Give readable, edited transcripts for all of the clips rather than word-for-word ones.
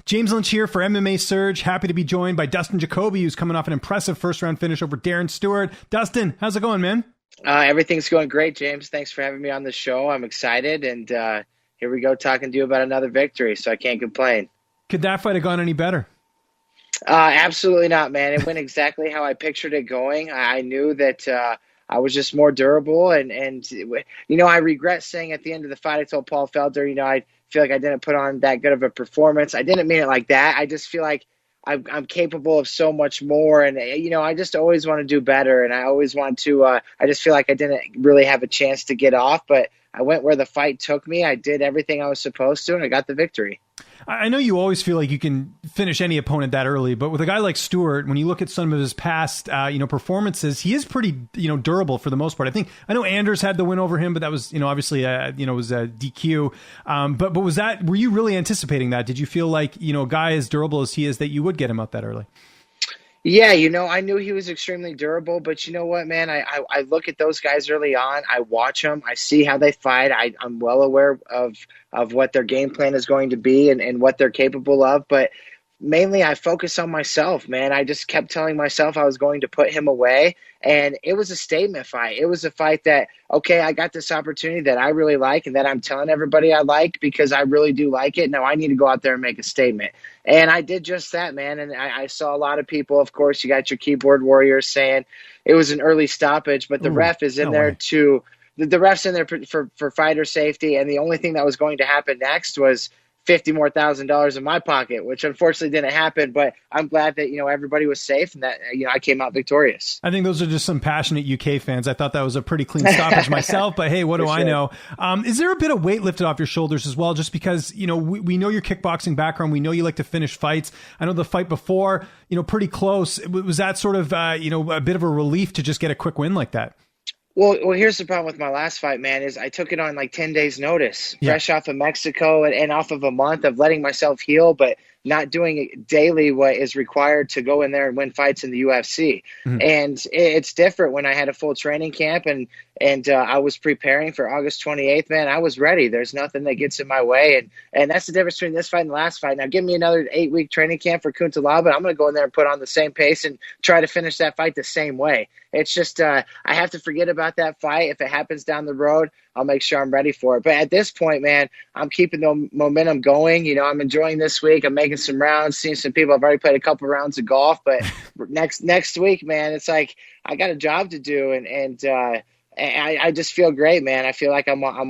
James Lynch here for MMA Surge. Happy to be joined by Dustin Jacoby, who's coming off an impressive first-round finish over Darren Stewart. Dustin, how's it going, man? Everything's going great, James. Thanks for having me on the show. I'm excited, and here we go talking to you about another victory, so I can't complain. Could that fight have gone any better? Absolutely not, man. It went exactly how I pictured it going. I knew that I was just more durable, and I regret saying at the end of the fight, I told Paul Felder, I feel like I didn't put on that good of a performance. I didn't mean it like that. I just feel like I'm capable of so much more, and I just always want to do better, and I always want to. I just feel like I didn't really have a chance to get off, but I went where the fight took me. I did everything I was supposed to, and I got the victory. I know you always feel like you can finish any opponent that early, but with a guy like Stewart, when you look at some of his past, performances, he is pretty, durable for the most part. I know Anders had the win over him, but that was, obviously, was a DQ. But were you really anticipating that? Did you feel like, a guy as durable as he is, that you would get him out that early? Yeah, I knew he was extremely durable, but you know what, man? I look at those guys early on. I watch them. I see how they fight. I'm well aware of what their game plan is going to be and what they're capable of. But mainly I focus on myself, man. I just kept telling myself I was going to put him away. And it was a statement fight. It was a fight that, okay, I got this opportunity that I really like and that I'm telling everybody I like because I really do like it. Now I need to go out there and make a statement. And I did just that, man. And I saw a lot of people, of course, you got your keyboard warriors saying it was an early stoppage, but the ref is in there to – the ref's in there for fighter safety. And the only thing that was going to happen next was $50,000 more in my pocket, which unfortunately didn't happen. But I'm glad that, everybody was safe and that, I came out victorious. I think those are just some passionate UK fans. I thought that was a pretty clean stoppage myself, but hey, what do I know? Is there a bit of weight lifted off your shoulders as well? Just because, we know your kickboxing background. We know you like to finish fights. I know the fight before, pretty close. Was that sort of, a bit of a relief to just get a quick win like that? Well, here's the problem with my last fight, man, is I took it on like 10 days notice, fresh off of Mexico and off of a month of letting myself heal, but not doing it daily what is required to go in there and win fights in the UFC. Mm-hmm. And it's different when I had a full training camp and I was preparing for August 28th, man. I was ready. There's nothing that gets in my way. And that's the difference between this fight and the last fight. Now give me another 8-week training camp for Kuntalaba. I'm going to go in there and put on the same pace and try to finish that fight the same way. It's just, I have to forget about that fight. If it happens down the road, I'll make sure I'm ready for it. But at this point, man, I'm keeping the momentum going. I'm enjoying this week. I'm making some rounds, seeing some people. I've already played a couple rounds of golf, but next week, man, it's like I got a job to do, and I just feel great, man. I feel like I'm on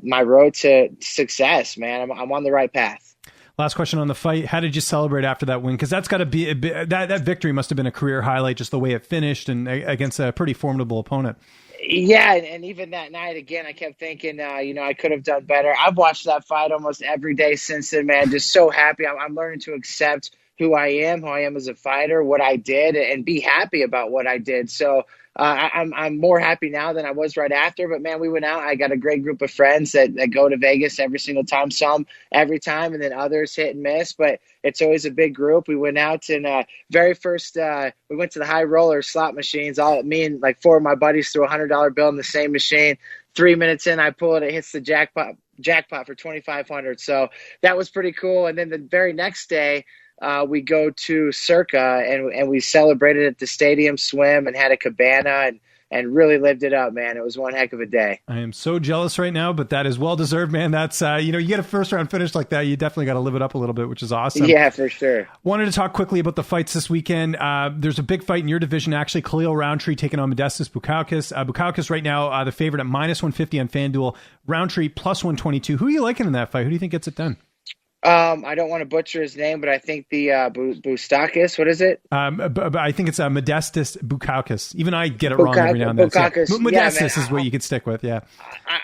my road to success, man. I'm on the right path. Last question on the fight. How did you celebrate after that win? Because that's got to be that victory must have been a career highlight, just the way it finished and against a pretty formidable opponent. Yeah, and even that night, again, I kept thinking, I could have done better. I've watched that fight almost every day since then, man. Just so happy. I'm learning to accept who I am as a fighter, what I did, and be happy about what I did. So I'm more happy now than I was right after. But, man, we went out. I got a great group of friends that go to Vegas every single time, some every time, and then others hit and miss. But it's always a big group. We went out and very first we went to the high roller slot machines. Me and like 4 of my buddies threw a $100 bill in the same machine. 3 minutes in, I pull it. It hits the jackpot for $2,500. So that was pretty cool. And then the very next day, we go to Circa and we celebrated at the stadium swim and had a cabana and really lived it up, man. It was one heck of a day. I am so jealous right now, but that is well deserved, man. That's, you get a first round finish like that. You definitely got to live it up a little bit, which is awesome. Yeah, for sure. Wanted to talk quickly about the fights this weekend. There's a big fight in your division, actually. Khalil Rountree taking on Modestas Bukaukas. Bukaukas right now, the favorite at -150 on Fanduel. Rountree +122. Who are you liking in that fight? Who do you think gets it done? I don't want to butcher his name, but I think the Bustakis, what is it? I think it's Modestas Bukaukas. Even I get it wrong every now and then. Bukaukas. So, Modestas is what you could stick with, yeah.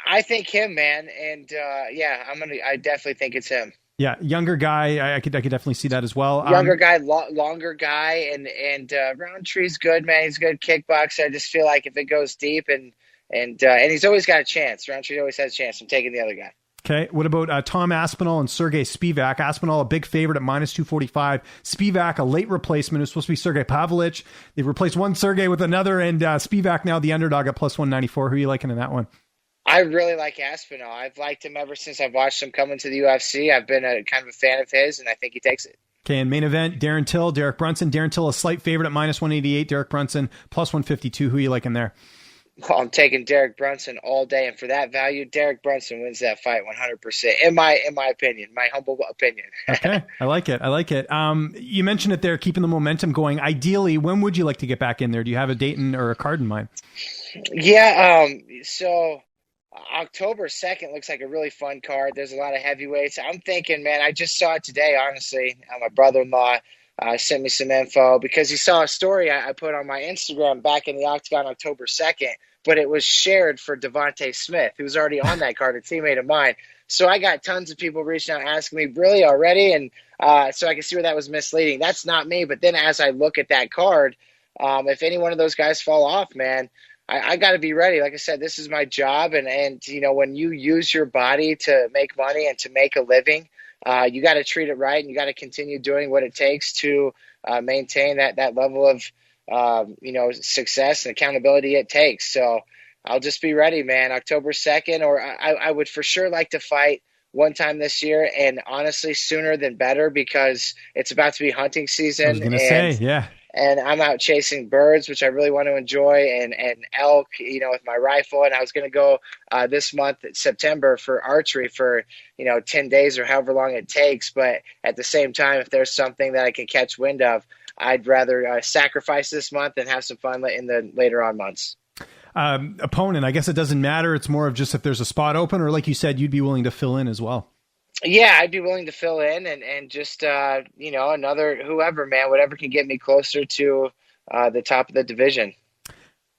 I think him, man, and I definitely think it's him. Yeah, younger guy. I could definitely see that as well. Younger guy, longer guy, and Rountree's good, man. He's a good kickboxer. I just feel like if it goes deep and he's always got a chance. Rountree always has a chance. I'm taking the other guy. Okay, what about Tom Aspinall and Sergey Spivak? Aspinall, a big favorite at -245. Spivak, a late replacement. It was supposed to be Sergey Pavlich. They replaced one Sergey with another, and Spivak now the underdog at +194. Who are you liking in that one? I really like Aspinall. I've liked him ever since I've watched him come into the UFC. I've been a kind of a fan of his, and I think he takes it. Okay, in main event, Darren Till, Derek Brunson. Darren Till, a slight favorite at minus 188. Derek Brunson, plus 152. Who are you liking there? Well, I'm taking Derek Brunson all day, and for that value, Derek Brunson wins that fight 100%. In my opinion, my humble opinion. Okay, I like it. You mentioned it there, keeping the momentum going. Ideally, when would you like to get back in there? Do you have a date or a card in mind? Yeah, so October 2nd looks like a really fun card. There's a lot of heavyweights. I'm thinking, man, I just saw it today, honestly. My brother-in-law sent me some info because he saw a story I put on my Instagram back in the Octagon October 2nd, but it was shared for Devontae Smith, who's already on that card, a teammate of mine. So I got tons of people reaching out asking me, really, already? And so I can see where that was misleading. That's not me. But then as I look at that card, if any one of those guys fall off, man, I got to be ready. Like I said, this is my job. And you know, when you use your body to make money and to make a living, you got to treat it right, and you got to continue doing what it takes to maintain that level of success and accountability it takes. So I'll just be ready, man. October 2nd, or I would for sure like to fight one time this year, and honestly, sooner than better, because it's about to be hunting season. I was going to say, yeah. And I'm out chasing birds, which I really want to enjoy, and elk, with my rifle. And I was going to go this month, September, for archery for, 10 days or however long it takes. But at the same time, if there's something that I can catch wind of, I'd rather sacrifice this month and have some fun in the later on months. Opponent, I guess it doesn't matter. It's more of just if there's a spot open, or like you said, you'd be willing to fill in as well. Yeah, I'd be willing to fill in and just, another whoever, man, whatever can get me closer to the top of the division.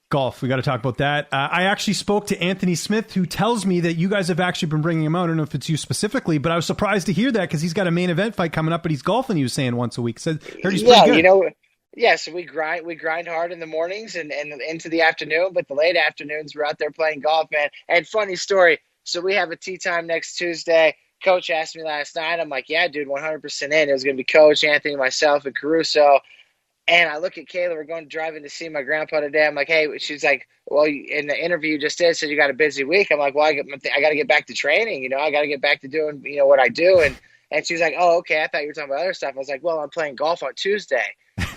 Golf, we got to talk about that. I actually spoke to Anthony Smith, who tells me that you guys have actually been bringing him out. I don't know if it's you specifically, but I was surprised to hear that because he's got a main event fight coming up, but he's golfing, he was saying, once a week. So heard he's pretty good. So we grind hard in the mornings and into the afternoon, but the late afternoons we're out there playing golf, man. And funny story, so we have a tee time next Tuesday. Coach asked me last night. I'm like, yeah, dude, 100% in. It was going to be Coach, Anthony, myself, and Caruso. And I look at Kayla. We're going driving to see my grandpa today. I'm like, hey, she's like, well, in the interview you just did, said you got a busy week. I'm like, well, I got to get back to training. I got to get back to doing, what I do. And she's like, oh, okay. I thought you were talking about other stuff. I was like, well, I'm playing golf on Tuesday.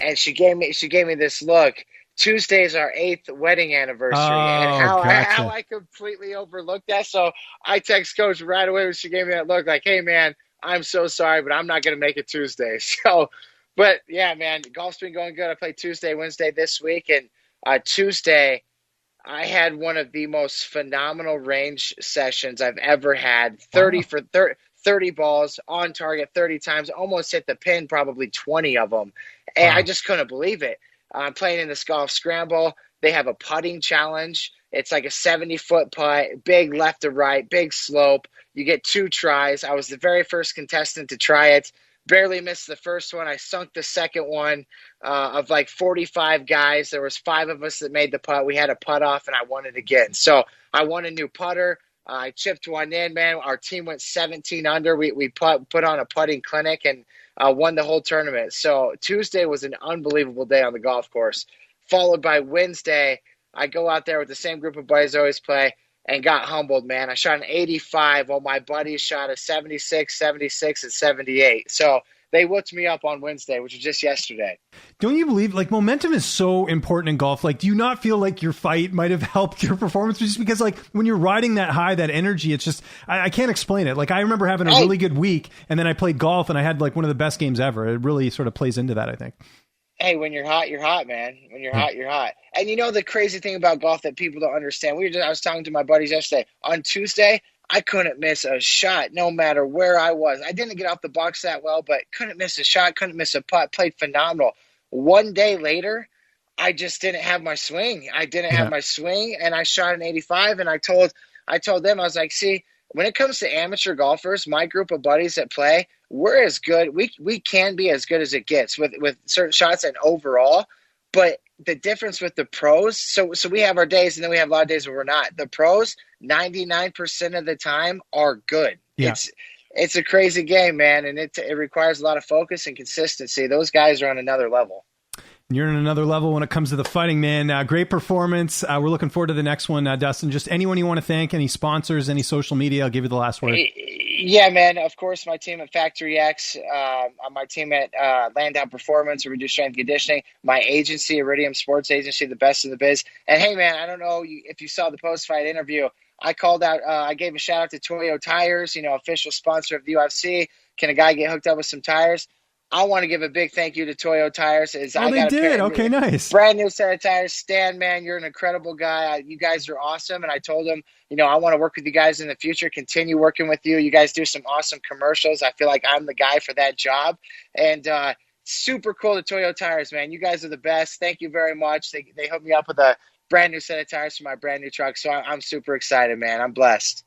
And she gave me this look. Tuesday's our 8th wedding anniversary, and how I completely overlooked that. So I text Coach right away when she gave me that look, like, hey, man, I'm so sorry, but I'm not going to make it Tuesday. So, but yeah, man, golf's been going good. I played Tuesday, Wednesday this week, and Tuesday I had one of the most phenomenal range sessions I've ever had. 30 balls on target 30 times, almost hit the pin, probably 20 of them. And I just couldn't believe it. I'm playing in this golf scramble. They have a putting challenge. It's like a 70-foot putt, big left to right, big slope. You get 2 tries. I was the very first contestant to try it. Barely missed the first one. I sunk the second one of like 45 guys. There was 5 of us that made the putt. We had a putt off, and I won it again. So I won a new putter. I chipped one in, man. Our team went 17 under. We put on a putting clinic and won the whole tournament. So Tuesday was an unbelievable day on the golf course. Followed by Wednesday, I go out there with the same group of buddies I always play and got humbled, man. I shot an 85 while my buddies shot a 76, 76, and 78. So they whooped me up on Wednesday, which was just yesterday. Don't you believe, like, momentum is so important in golf? Like, do you not feel like your fight might have helped your performance? Just because, like, when you're riding that high, that energy, it's just, I can't explain it. Like, I remember having a really good week, and then I played golf, and I had, like, one of the best games ever. It really sort of plays into that, I think. Hey, when you're hot, you're hot, man. When you're hot, you're hot. And the crazy thing about golf that people don't understand, I was talking to my buddies yesterday. On Tuesday, I couldn't miss a shot no matter where I was. I didn't get off the box that well, but couldn't miss a shot, couldn't miss a putt, played phenomenal. One day later, I just didn't have my swing. And I shot an 85, and I told them, I was like, see, when it comes to amateur golfers, my group of buddies that play, we're as good. We can be as good as it gets with certain shots and overall. But the difference with the pros, so we have our days, and then we have a lot of days where we're not. The pros, 99% of the time, are good. Yeah. It's a crazy game, man, and it requires a lot of focus and consistency. Those guys are on another level. You're in another level when it comes to the fighting, man. Great performance. We're looking forward to the next one, Dustin. Just anyone you want to thank, any sponsors, any social media, I'll give you the last word. Yeah, man. Of course, my team at Factory X, my team at Landau Performance, Reduced Strength Conditioning, my agency, Iridium Sports Agency, the best in the biz. And hey, man, I don't know if you saw the post-fight interview. I called out, I gave a shout out to Toyo Tires, official sponsor of the UFC. Can a guy get hooked up with some tires? I want to give a big thank you to Toyo Tires. They did. Okay, nice. Brand new set of tires. Stan, man, you're an incredible guy. You guys are awesome. And I told him, I want to work with you guys in the future, continue working with you. You guys do some awesome commercials. I feel like I'm the guy for that job. And super cool to Toyo Tires, man. You guys are the best. Thank you very much. They hooked me up with a brand new set of tires for my brand new truck. So I'm super excited, man. I'm blessed.